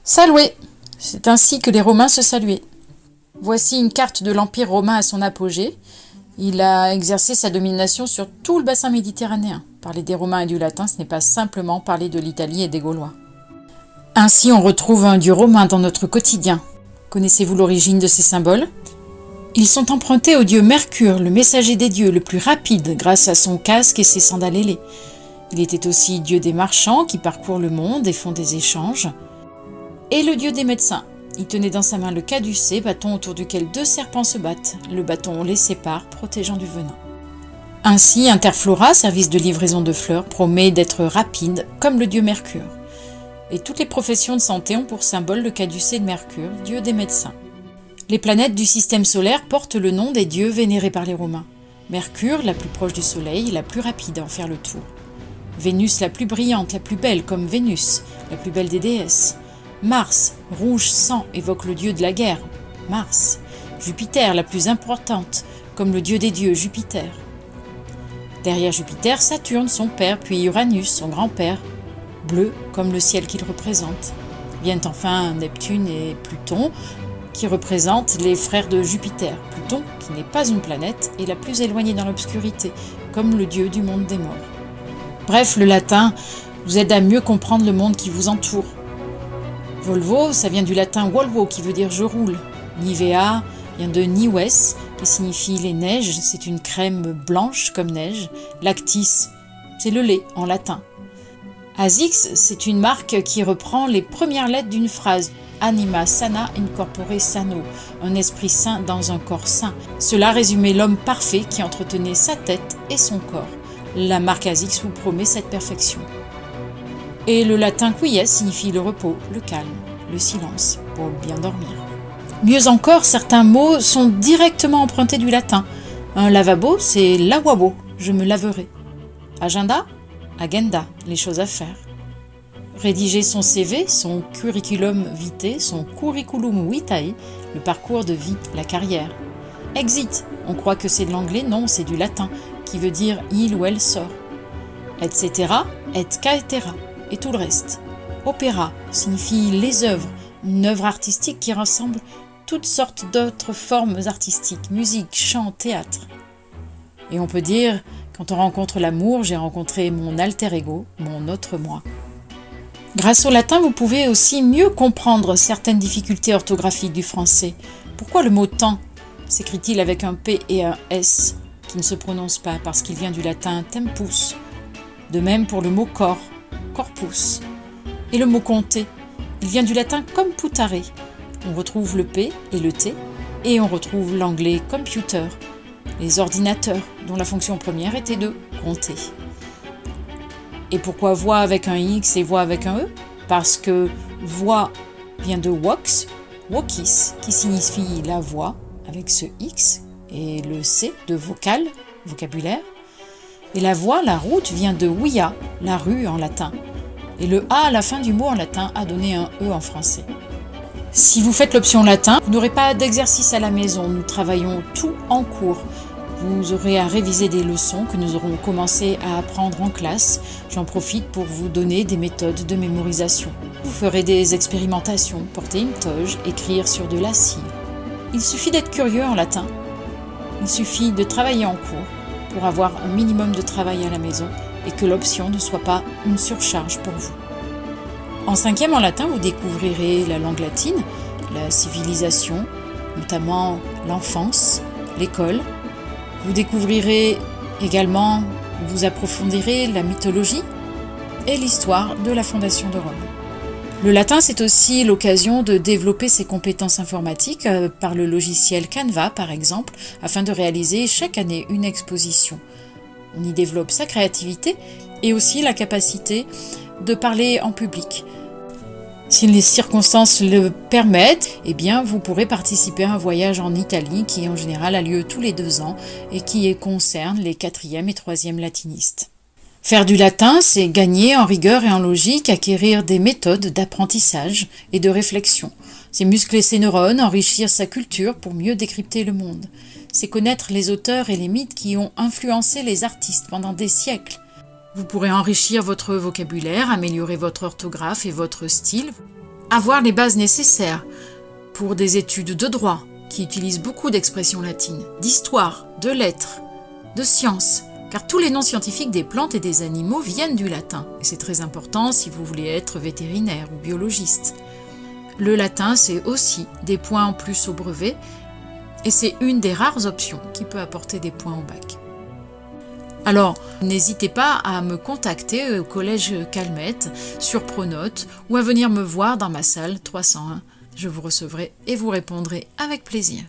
Saluer, c'est ainsi que les Romains se saluaient. Voici une carte de l'Empire romain à son apogée. Il a exercé sa domination sur tout le bassin méditerranéen. Parler des Romains et du latin, ce n'est pas simplement parler de l'Italie et des Gaulois. Ainsi, on retrouve un dieu romain dans notre quotidien. Connaissez-vous l'origine de ces symboles ? Ils sont empruntés au dieu Mercure, le messager des dieux, le plus rapide, grâce à son casque et ses sandales ailées. Il était aussi dieu des marchands qui parcourent le monde et font des échanges. Et le dieu des médecins. Il tenait dans sa main le caducée, bâton autour duquel deux serpents se battent. Le bâton les sépare, protégeant du venin. Ainsi, Interflora, service de livraison de fleurs, promet d'être rapide, comme le dieu Mercure. Et toutes les professions de santé ont pour symbole le caducée de Mercure, dieu des médecins. Les planètes du système solaire portent le nom des dieux vénérés par les Romains. Mercure, la plus proche du Soleil, la plus rapide à en faire le tour. Vénus, la plus brillante, la plus belle, comme Vénus, la plus belle des déesses. Mars, rouge sang, évoque le dieu de la guerre, Mars. Jupiter, la plus importante, comme le dieu des dieux, Jupiter. Derrière Jupiter, Saturne, son père, puis Uranus, son grand-père, bleu comme le ciel qu'il représente. Viennent enfin Neptune et Pluton, qui représentent les frères de Jupiter. Pluton, qui n'est pas une planète, est la plus éloignée dans l'obscurité, comme le dieu du monde des morts. Bref, le latin vous aide à mieux comprendre le monde qui vous entoure. Volvo, ça vient du latin volvo, qui veut dire « je roule ». Nivea vient de nives, qui signifie les neiges, c'est une crème blanche comme neige. Lactis, c'est le lait en latin. Asics, c'est une marque qui reprend les premières lettres d'une phrase. Anima sana incorpore sano, un esprit sain dans un corps sain. Cela résumait l'homme parfait qui entretenait sa tête et son corps. La marque Asics vous promet cette perfection. Et le latin quies signifie le repos, le calme, le silence, pour bien dormir. Mieux encore, certains mots sont directement empruntés du latin. Un lavabo, c'est lavabo, je me laverai. Agenda, agenda, les choses à faire. Rédiger son CV, son curriculum vitae, son curriculum vitae, le parcours de vie, la carrière. Exit, on croit que c'est de l'anglais, non, c'est du latin, qui veut dire il ou elle sort. Etc, et caetera. Et tout le reste. Opéra signifie les œuvres, une œuvre artistique qui rassemble toutes sortes d'autres formes artistiques, musique, chant, théâtre. Et on peut dire, quand on rencontre l'amour, j'ai rencontré mon alter ego, mon autre moi. Grâce au latin, vous pouvez aussi mieux comprendre certaines difficultés orthographiques du français. Pourquoi le mot temps s'écrit-il avec un P et un S qui ne se prononcent pas parce qu'il vient du latin tempus? De même pour le mot corps. Corpus. Et le mot compter, il vient du latin computare. On retrouve le P et le T, et on retrouve l'anglais computer, les ordinateurs, dont la fonction première était de compter. Et pourquoi voix avec un X et voix avec un E ? Parce que voix vient de vox, vocis, qui signifie la voix, avec ce X, et le C de vocal, vocabulaire. Et la voie, la route, vient de via, la rue en latin. Et le A à la fin du mot en latin a donné un E en français. Si vous faites l'option latin, vous n'aurez pas d'exercice à la maison. Nous travaillons tout en cours. Vous aurez à réviser des leçons que nous aurons commencé à apprendre en classe. J'en profite pour vous donner des méthodes de mémorisation. Vous ferez des expérimentations, porter une toge, écrire sur de la cire. Il suffit d'être curieux en latin. Il suffit de travailler en cours pour avoir un minimum de travail à la maison et que l'option ne soit pas une surcharge pour vous. En 5e en latin, vous découvrirez la langue latine, la civilisation, notamment l'enfance, l'école. Vous découvrirez également, vous approfondirez la mythologie et l'histoire de la fondation de Rome. Le latin, c'est aussi l'occasion de développer ses compétences informatiques par le logiciel Canva, par exemple, afin de réaliser chaque année une exposition. On y développe sa créativité et aussi la capacité de parler en public. Si les circonstances le permettent, eh bien, vous pourrez participer à un voyage en Italie qui en général a lieu tous les 2 ans et qui concerne les 4e et 3e latinistes. Faire du latin, c'est gagner en rigueur et en logique, acquérir des méthodes d'apprentissage et de réflexion. C'est muscler ses neurones, enrichir sa culture pour mieux décrypter le monde. C'est connaître les auteurs et les mythes qui ont influencé les artistes pendant des siècles. Vous pourrez enrichir votre vocabulaire, améliorer votre orthographe et votre style. Avoir les bases nécessaires pour des études de droit, qui utilisent beaucoup d'expressions latines, d'histoire, de lettres, de sciences, car tous les noms scientifiques des plantes et des animaux viennent du latin, et c'est très important si vous voulez être vétérinaire ou biologiste. Le latin, c'est aussi des points en plus au brevet, et c'est une des rares options qui peut apporter des points au bac. Alors, n'hésitez pas à me contacter au collège Calmette sur Pronote ou à venir me voir dans ma salle 301. Je vous recevrai et vous répondrai avec plaisir.